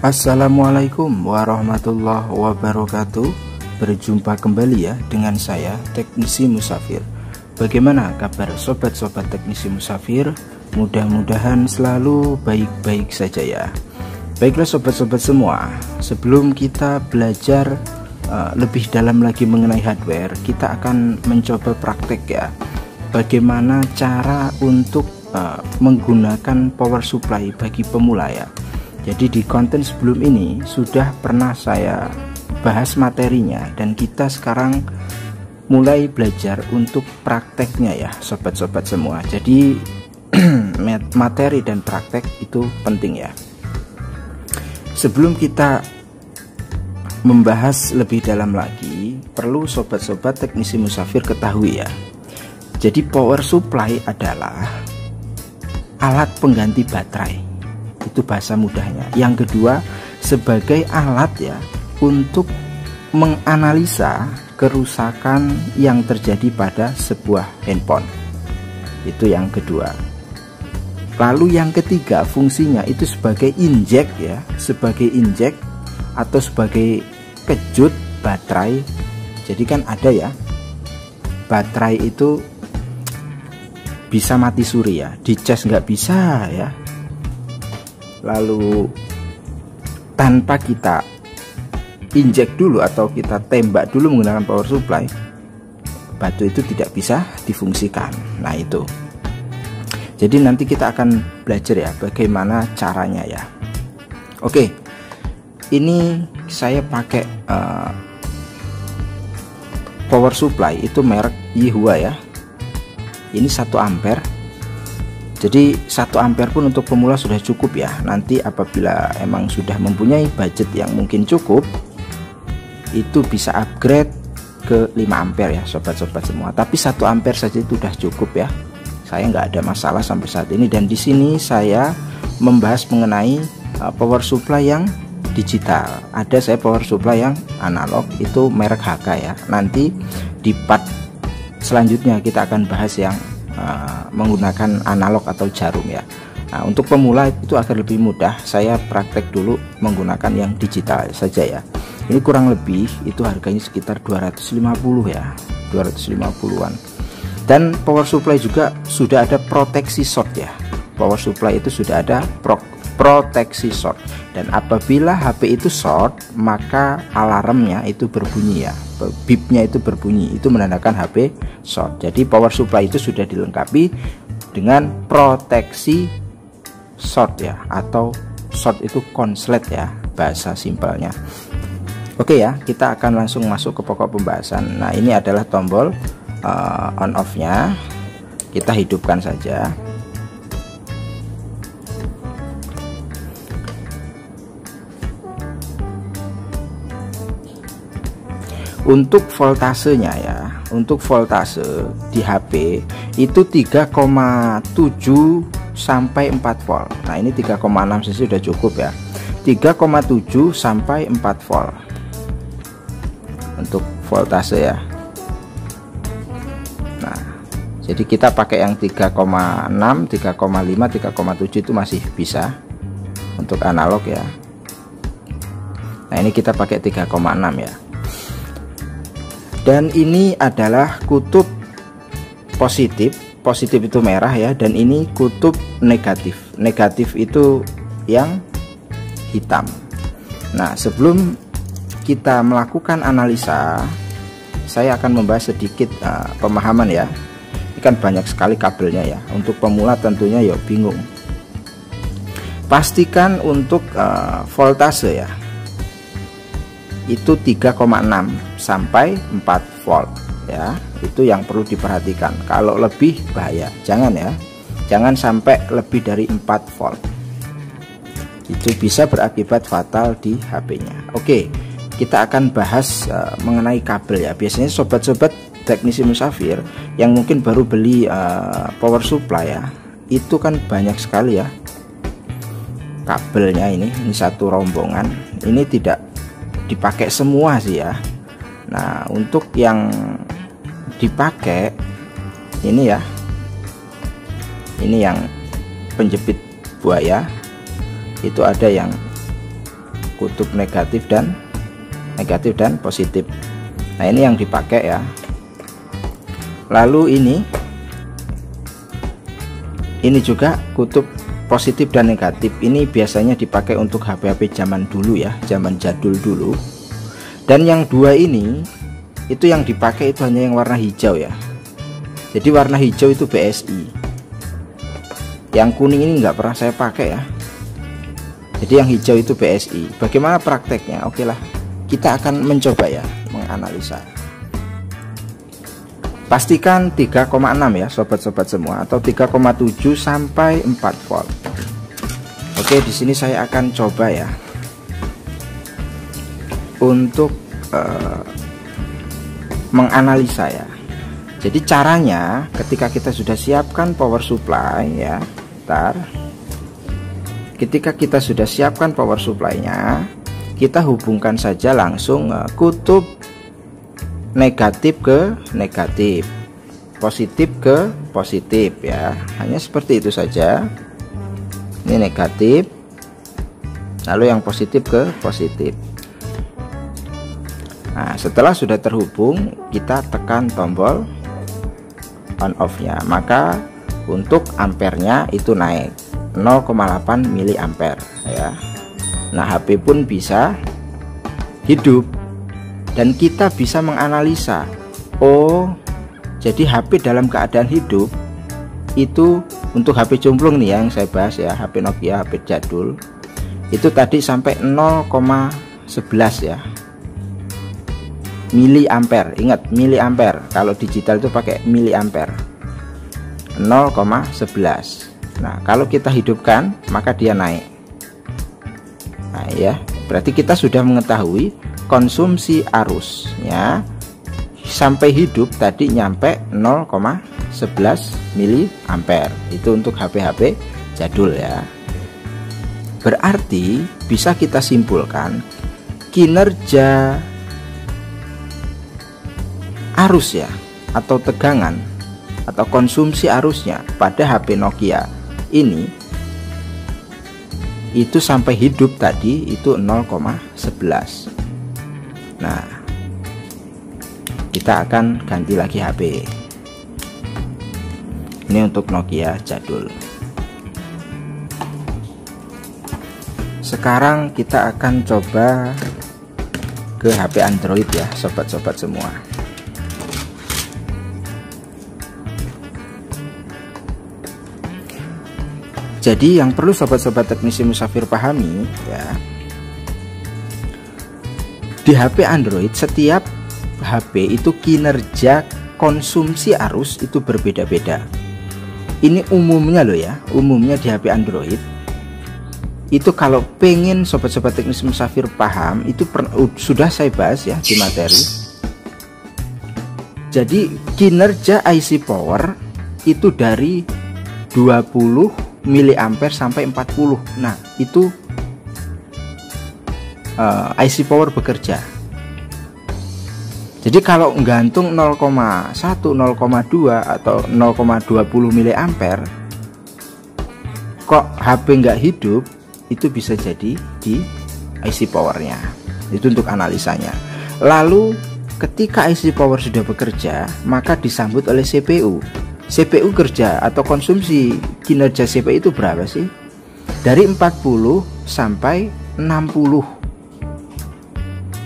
Assalamualaikum warahmatullahi wabarakatuh. Berjumpa kembali ya dengan saya Teknisi Musafir. Bagaimana kabar sobat-sobat Teknisi Musafir? Mudah-mudahan selalu baik-baik saja ya. Baiklah sobat-sobat semua, sebelum kita belajar lebih dalam lagi mengenai hardware, kita akan mencoba praktek ya, bagaimana cara untuk menggunakan power supply bagi pemula ya. Jadi di konten sebelum ini sudah pernah saya bahas materinya, dan kita sekarang mulai belajar untuk prakteknya ya sobat-sobat semua. Jadi materi dan praktek itu penting ya. Sebelum kita membahas lebih dalam lagi, perlu sobat-sobat Teknisi Musafir ketahui ya. Jadi power supply adalah alat pengganti baterai. Itu bahasa mudahnya. Yang kedua, sebagai alat ya untuk menganalisa kerusakan yang terjadi pada sebuah handphone. Itu yang kedua. Lalu yang ketiga, fungsinya itu sebagai injek ya, sebagai injek atau sebagai kejut baterai. Jadi kan ada ya, baterai itu bisa mati suri ya, dicas nggak bisa ya. Lalu tanpa kita injek dulu atau kita tembak dulu menggunakan power supply, batu itu tidak bisa difungsikan. Nah itu. Jadi nanti kita akan belajar ya bagaimana caranya ya. Oke, ini saya pakai power supply itu merek Yihua ya. Ini 1 ampere. Jadi 1 ampere pun untuk pemula sudah cukup ya. Nanti apabila emang sudah mempunyai budget yang mungkin cukup, itu bisa upgrade ke 5 ampere ya sobat-sobat semua. Tapi 1 ampere saja itu sudah cukup ya. Saya nggak ada masalah sampai saat ini. Dan di sini saya membahas mengenai power supply yang digital. Ada saya power supply yang analog, itu merek HK ya. Nanti di part selanjutnya kita akan bahas yang menggunakan analog atau jarum ya. Nah, untuk pemula itu agar lebih mudah, saya praktek dulu menggunakan yang digital saja ya. Ini kurang lebih itu harganya sekitar 250 ya, 250-an. Dan power supply juga sudah ada proteksi short ya. Power supply itu sudah ada proteksi short, dan apabila HP itu short, maka alarmnya itu berbunyi ya, bipnya itu berbunyi, itu menandakan HP short. Jadi power supply itu sudah dilengkapi dengan proteksi short ya, atau short itu konslet ya bahasa simpelnya. Oke ya, kita akan langsung masuk ke pokok pembahasan. Nah ini adalah tombol on off nya, kita hidupkan saja. Untuk voltasenya ya, untuk voltase di HP itu 3,7 sampai 4 volt. Nah ini 3,6 saja sudah cukup ya. 3,7 sampai 4 volt untuk voltase ya. Nah jadi kita pakai yang 3,6, 3,5, 3,7 itu masih bisa untuk analog ya. Nah ini kita pakai 3,6 ya. Dan ini adalah kutub positif, positif itu merah ya, dan ini kutub negatif, negatif itu yang hitam. Nah sebelum kita melakukan analisa, saya akan membahas sedikit pemahaman ya. Ini kan banyak sekali kabelnya ya, untuk pemula tentunya ya bingung. Pastikan untuk voltase ya, itu 3,6 sampai 4 volt ya, itu yang perlu diperhatikan. Kalau lebih bahaya, jangan ya, jangan sampai lebih dari 4 volt, itu bisa berakibat fatal di HP-nya. Oke, kita akan bahas mengenai kabel ya. Biasanya sobat-sobat Teknisi Musafir yang mungkin baru beli power supply ya, itu kan banyak sekali ya kabelnya. Ini satu rombongan, ini tidak dipakai semua sih ya. Nah untuk yang dipakai ini ya, ini yang penjepit buaya, itu ada yang kutub negatif dan positif. Nah, ini yang dipakai ya. Lalu ini juga kutub positif dan negatif. Ini biasanya dipakai untuk HP-HP zaman dulu ya, zaman jadul dulu. Dan yang dua ini itu yang dipakai itu hanya yang warna hijau ya. Jadi warna hijau itu BSI. Yang kuning ini nggak pernah saya pakai ya. Jadi yang hijau itu BSI. Bagaimana prakteknya? Oke lah, kita akan mencoba ya menganalisa. Pastikan 3,6 ya sobat-sobat semua, atau 3,7 sampai 4 volt. Oke, di sini saya akan coba ya untuk menganalisa ya. Jadi caranya ketika kita sudah siapkan power supply ya, ketika kita sudah siapkan power supply-nya, kita hubungkan saja langsung kutub negatif ke negatif, positif ke positif ya. Hanya seperti itu saja. Ini negatif, lalu yang positif ke positif. Nah, setelah sudah terhubung, kita tekan tombol on off nya, maka untuk ampernya itu naik 0,8 miliampere ya. Nah, HP pun bisa hidup dan kita bisa menganalisa, oh jadi HP dalam keadaan hidup itu untuk HP cumplung nih yang saya bahas ya, HP Nokia, HP jadul itu tadi sampai 0,11 ya miliampere. Ingat miliampere, kalau digital itu pakai miliampere, 0,11. Nah, kalau kita hidupkan maka dia naik. Nah ya, berarti kita sudah mengetahui konsumsi arusnya sampai hidup tadi nyampe 0,11 miliampere. Itu untuk HP-HP jadul ya. Berarti bisa kita simpulkan kinerja arus ya, atau tegangan atau konsumsi arusnya pada HP Nokia ini itu sampai hidup tadi itu 0,11. Nah, kita akan ganti lagi HP. Ini untuk Nokia jadul. Sekarang kita akan coba ke HP Android ya, sobat-sobat semua. Jadi yang perlu sobat-sobat teknisi musafir pahami ya, di HP Android setiap HP itu kinerja konsumsi arus itu berbeda-beda. Ini umumnya loh ya, umumnya di HP Android itu kalau pengen sobat-sobat teknisi musafir paham itu sudah saya bahas ya di materi. Jadi kinerja IC power itu dari 20 miliampere sampai 40. Nah, itu IC power bekerja. Jadi kalau gantung 0,1, 0,2 atau 0,20 miliampere kok HP nggak hidup, itu bisa jadi di IC powernya. Itu untuk analisanya. Lalu ketika IC power sudah bekerja, maka disambut oleh CPU. CPU kerja atau konsumsi kinerja CPU itu berapa sih? Dari 40 sampai 60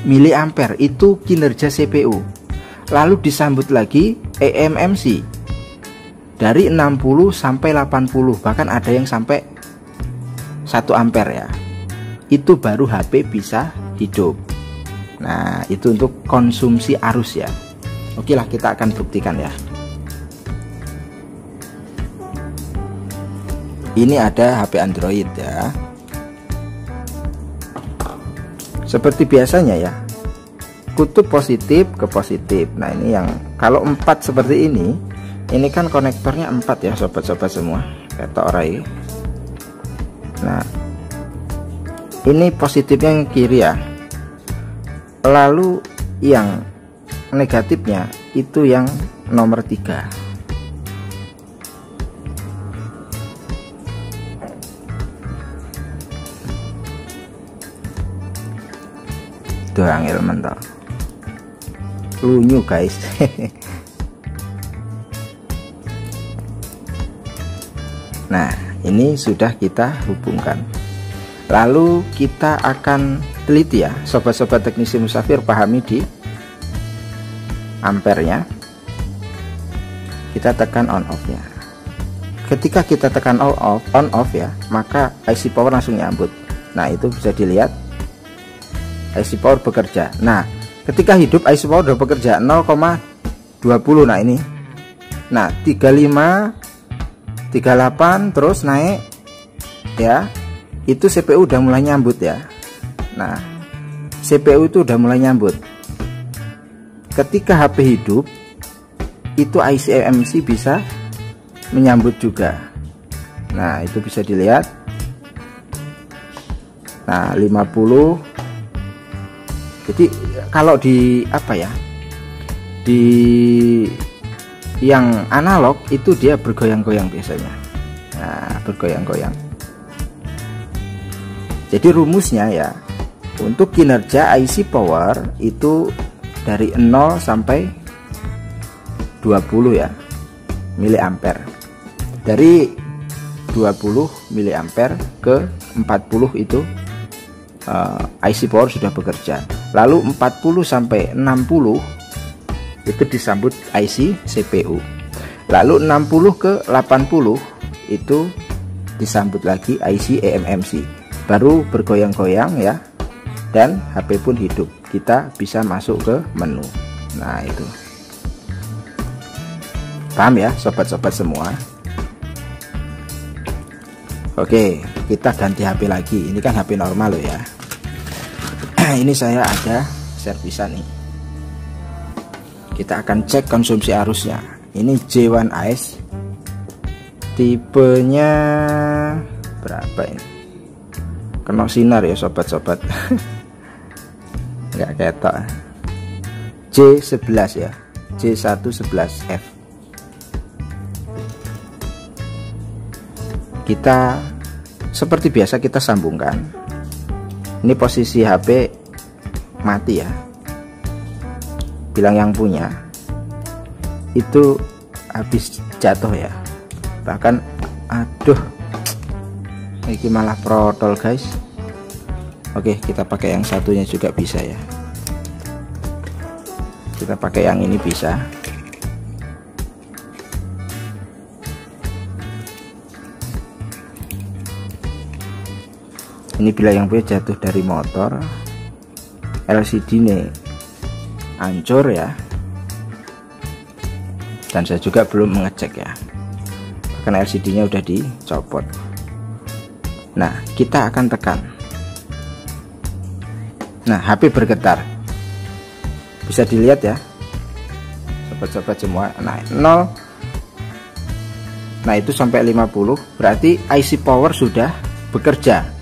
miliampere itu kinerja CPU. Lalu disambut lagi eMMC dari 60 sampai 80, bahkan ada yang sampai 1 ampere ya. Itu baru HP bisa hidup. Nah, itu untuk konsumsi arus ya. Oke lah, kita akan buktikan ya. Ini ada HP Android ya. Seperti biasanya ya, kutub positif ke positif. Nah, ini yang kalau 4 seperti ini kan konektornya 4 ya sobat-sobat semua, kata Orai. Nah, ini positifnya yang kiri ya. Lalu yang negatifnya itu yang nomor 3. Aduh angel mentok. Lunyu guys. Nah, ini sudah kita hubungkan. Lalu kita akan teliti ya, sobat-sobat teknisi musafir, pahami di ampernya. Kita tekan on off ya. Ketika kita tekan on off ya, maka IC power langsung nyambut. Nah, itu bisa dilihat IC power bekerja. Nah, ketika hidup IC power udah bekerja 0,20. Nah, ini. Nah, 35, 38 terus naik ya. Itu CPU udah mulai nyambut ya. Nah, CPU itu udah mulai nyambut. Ketika HP hidup, itu IC EMMC bisa menyambut juga. Nah, itu bisa dilihat. Nah, 50. Jadi kalau di apa ya, di yang analog itu dia bergoyang-goyang biasanya. Nah, bergoyang-goyang. Jadi rumusnya ya, untuk kinerja IC power itu dari 0 sampai 20 ya miliampere. Dari 20 miliampere ke 40 itu IC power sudah bekerja. Lalu 40 sampai 60 itu disambut IC CPU. Lalu 60 ke 80 itu disambut lagi IC EMMC. Baru bergoyang-goyang ya, dan HP pun hidup. Kita bisa masuk ke menu. Nah, itu paham ya sobat-sobat semua. Oke, kita ganti HP lagi. Ini kan HP normal loh ya. Ini saya ada servisan nih. Kita akan cek konsumsi arusnya. Ini J1 Ice, tipenya berapa ini? Kena sinar ya sobat-sobat. Nggak ketok. J11 ya, J111F. Kita seperti biasa kita sambungkan. Ini posisi HP mati ya. Bilang yang punya itu habis jatuh ya. Bahkan aduh, ini malah protol guys. Oke, kita pakai yang satunya juga bisa ya. Kita pakai yang ini bisa. Ini bila yang punya jatuh dari motor, LCD nih hancur ya. Dan saya juga belum mengecek ya, karena LCD nya udah dicopot. Nah, kita akan tekan. Nah, HP bergetar, bisa dilihat ya sobat-sobat semua. Nah, 0. Nah, itu sampai 50, berarti IC power sudah bekerja.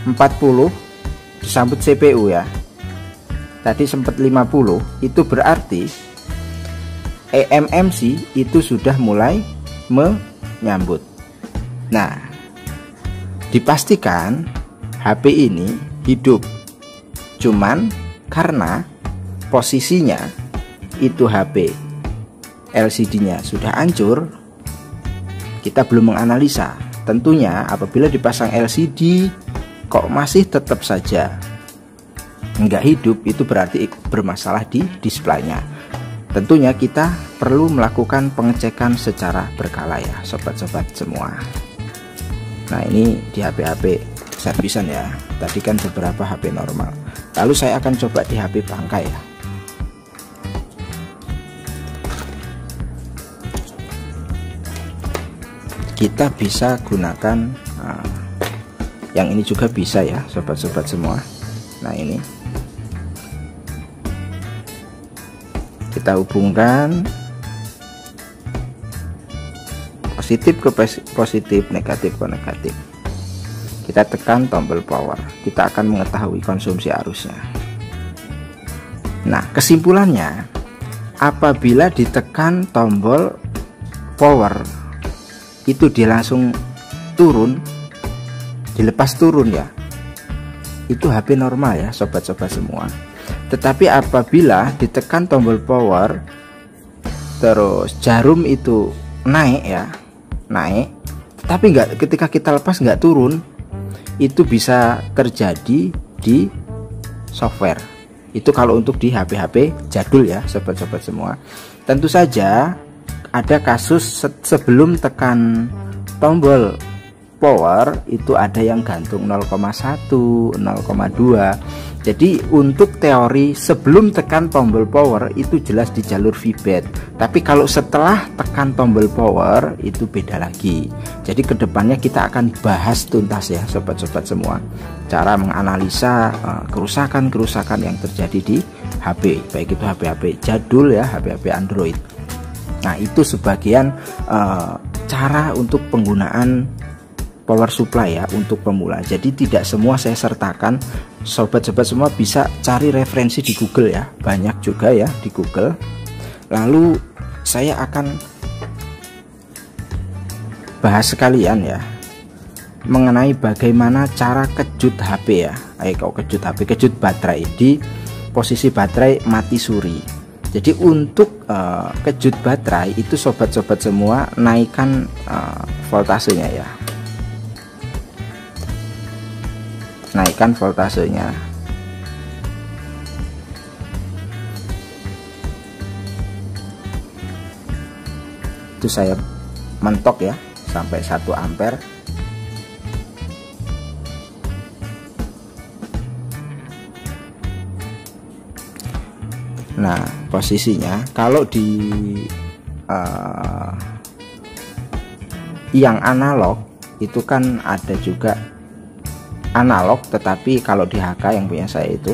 40 disambut CPU ya. Tadi sempat 50, itu berarti EMMC itu sudah mulai menyambut. Nah, dipastikan HP ini hidup. Cuman karena posisinya itu HP LCD-nya sudah hancur, kita belum menganalisa. Tentunya apabila dipasang LCD kok masih tetap saja nggak hidup, itu berarti bermasalah di displaynya. Tentunya kita perlu melakukan pengecekan secara berkala ya sobat-sobat semua. Nah, ini di HP-HP servisan ya. Tadi kan beberapa HP normal. Lalu saya akan coba di HP bangkai ya. Kita bisa gunakan yang ini juga bisa ya sobat-sobat semua. Nah, ini kita hubungkan positif ke positif, negatif ke negatif. Kita tekan tombol power, kita akan mengetahui konsumsi arusnya. Nah, kesimpulannya, apabila ditekan tombol power itu dia langsung turun, dilepas turun ya. itu HP normal ya sobat-sobat semua. Tetapi apabila ditekan tombol power terus jarum itu naik ya, naik, tapi ketika kita lepas nggak turun, itu bisa terjadi di software. Itu kalau untuk di HP-HP jadul ya sobat-sobat semua. Tentu saja ada kasus sebelum tekan tombol power itu ada yang gantung 0,1, 0,2. Jadi untuk teori sebelum tekan tombol power itu jelas di jalur VBAT. Tapi kalau setelah tekan tombol power itu beda lagi. Jadi kedepannya kita akan bahas tuntas ya sobat-sobat semua, cara menganalisa kerusakan-kerusakan yang terjadi di HP, baik itu HP-HP jadul ya, HP-HP Android. Nah itu sebagian cara untuk penggunaan power supply ya untuk pemula. Jadi tidak semua saya sertakan, sobat-sobat semua bisa cari referensi di Google ya, banyak juga ya di Google. Lalu saya akan bahas sekalian ya mengenai bagaimana cara kejut HP ya, kejut baterai di posisi baterai mati suri. Jadi untuk kejut baterai itu sobat-sobat semua naikkan voltasenya ya, naikkan voltasenya. Itu saya mentok ya sampai 1 ampere. Nah posisinya kalau di yang analog itu kan ada juga analog, tetapi kalau di HK yang punya saya itu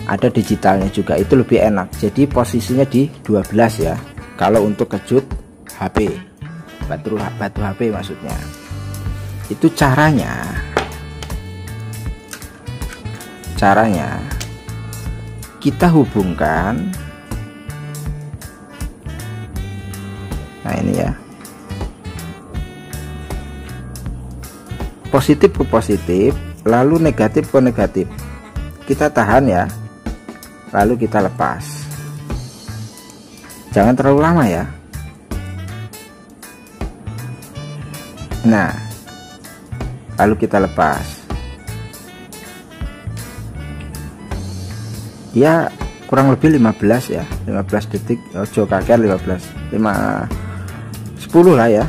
ada digitalnya juga, itu lebih enak. Jadi posisinya di 12 ya kalau untuk kejut HP, batu HP maksudnya. Itu caranya kita hubungkan, nah ini ya, positif ke positif, lalu negatif ke negatif. Kita tahan ya, lalu kita lepas. Jangan terlalu lama ya. Nah lalu kita lepas ya, kurang lebih 15 ya, 15 detik, ojo kakean 10 lah ya,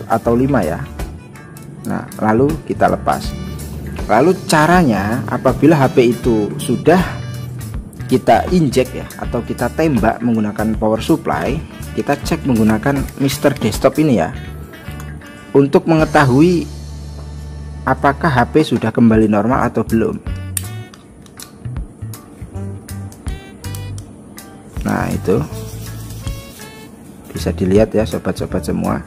atau 5 ya. Nah lalu kita lepas. Lalu caranya apabila HP itu sudah kita injek ya, atau kita tembak menggunakan power supply, kita cek menggunakan Mister Desktop ini ya, untuk mengetahui apakah HP sudah kembali normal atau belum. Nah itu bisa dilihat ya sobat-sobat semua,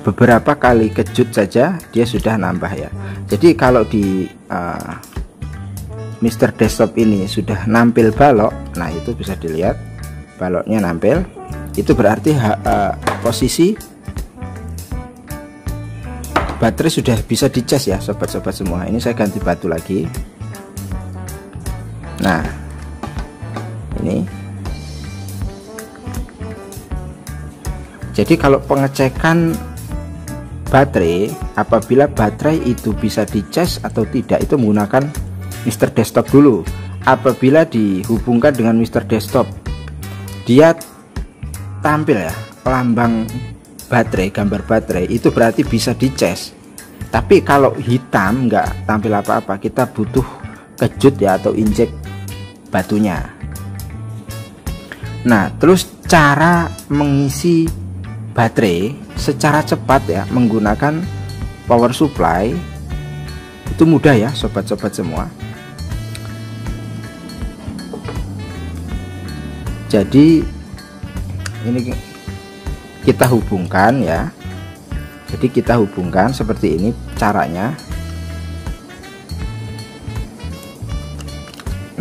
beberapa kali kejut saja dia sudah nambah ya. Jadi kalau di Mister Desktop ini sudah nampil balok, nah itu bisa dilihat baloknya nampil, itu berarti posisi baterai sudah bisa dicas ya sobat-sobat semua. Ini saya ganti batu lagi. Nah ini jadi kalau pengecekan baterai, apabila baterai itu bisa dicas atau tidak, itu menggunakan Mister Desktop dulu. Apabila dihubungkan dengan Mister Desktop, dia tampil ya lambang baterai, gambar baterai, itu berarti bisa dicas. Tapi kalau hitam nggak tampil apa-apa, kita butuh kejut ya atau injek batunya. Nah terus cara mengisi baterai secara cepat ya menggunakan power supply itu mudah ya sobat-sobat semua. Jadi ini kita hubungkan ya, jadi kita hubungkan seperti ini caranya.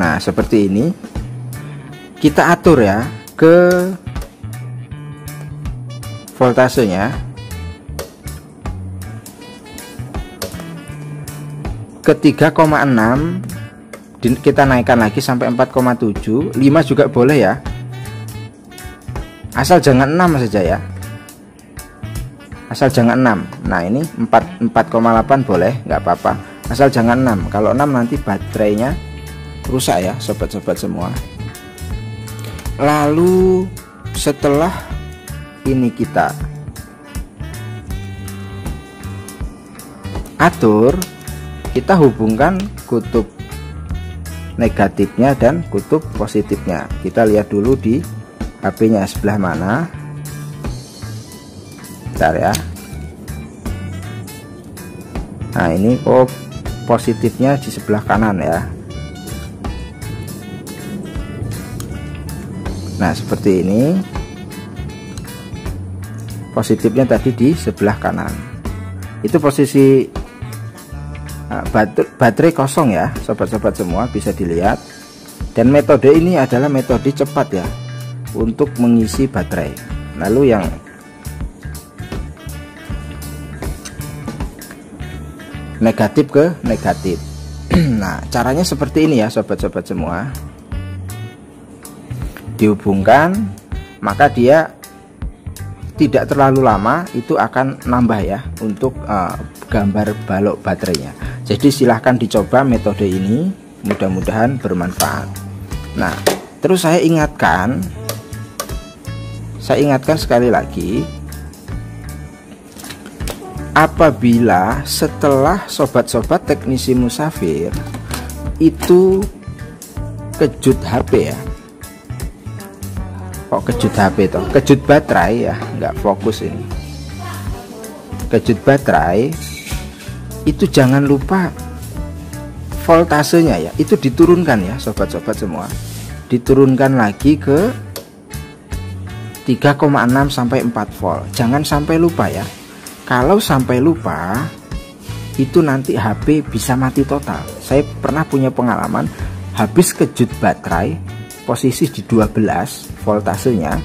Nah seperti ini kita atur ya ke voltasenya. ke 3,6 kita naikkan lagi sampai 4,7. 5 juga boleh ya, asal jangan 6 saja ya, asal jangan 6. Nah ini 4,8 boleh, nggak apa-apa, asal jangan 6. Kalau 6 nanti baterainya rusak ya sobat-sobat semua. Lalu setelah ini kita atur, kita hubungkan kutub negatifnya dan kutub positifnya. Kita lihat dulu di HP-nya sebelah mana. Bentar ya. Nah ini positifnya di sebelah kanan ya. Nah seperti ini, positifnya tadi di sebelah kanan. Itu posisi baterai kosong ya sobat-sobat semua, bisa dilihat. Dan metode ini adalah metode cepat ya untuk mengisi baterai. Lalu yang negatif ke negatif. Nah caranya seperti ini ya sobat-sobat semua, dihubungkan, maka dia tidak terlalu lama itu akan nambah ya untuk gambar balok baterainya. Jadi silahkan dicoba metode ini, mudah-mudahan bermanfaat. Nah terus saya ingatkan sekali lagi, apabila setelah sobat-sobat teknisi Musafir itu kejut HP ya, kok kejut HP toh, kejut baterai ya, nggak fokus ini, kejut baterai itu jangan lupa voltasenya ya, itu diturunkan ya sobat-sobat semua, diturunkan lagi ke 3,6 sampai 4 volt. Jangan sampai lupa ya, kalau sampai lupa itu nanti HP bisa mati total. Saya pernah punya pengalaman, habis kejut baterai posisi di 12 voltasenya,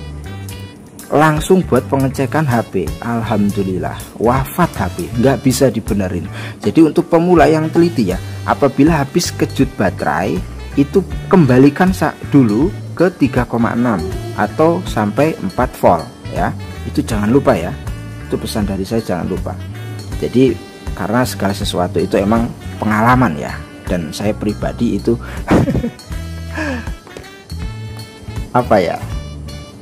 langsung buat pengecekan HP, alhamdulillah wafat HP, nggak bisa dibenerin. Jadi untuk pemula yang teliti ya, apabila habis kejut baterai itu kembalikan dulu ke 3,6 atau sampai 4 volt ya, itu jangan lupa ya, itu pesan dari saya, jangan lupa. Jadi karena segala sesuatu itu emang pengalaman ya, dan saya pribadi itu apa ya,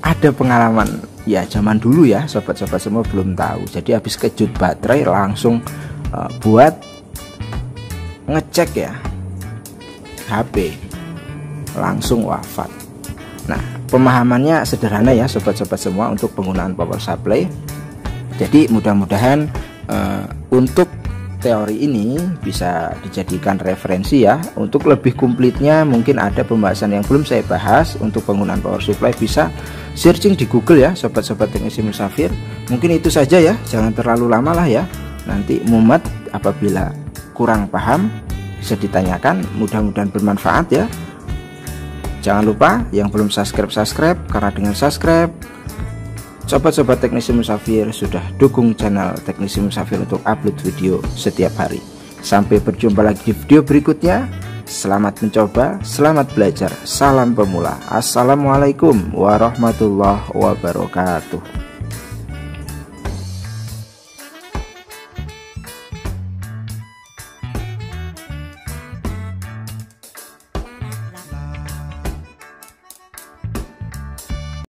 ada pengalaman ya zaman dulu ya sobat-sobat semua belum tahu. Jadi habis kejut baterai langsung buat ngecek ya HP, langsung wafat. Nah pemahamannya sederhana ya sobat-sobat semua untuk penggunaan power supply. Jadi mudah-mudahan untuk teori ini bisa dijadikan referensi ya. Untuk lebih komplitnya mungkin ada pembahasan yang belum saya bahas untuk penggunaan power supply, bisa searching di Google ya sobat-sobat teknisi Musafir. Mungkin itu saja ya, jangan terlalu lama lah ya, nanti mumet. Apabila kurang paham bisa ditanyakan, mudah-mudahan bermanfaat ya. Jangan lupa yang belum subscribe, karena dengan subscribe sobat-sobat teknisi Musafir sudah dukung channel teknisi Musafir untuk upload video setiap hari. Sampai berjumpa lagi di video berikutnya. Selamat mencoba, selamat belajar, salam pemula. Assalamualaikum warahmatullahi wabarakatuh.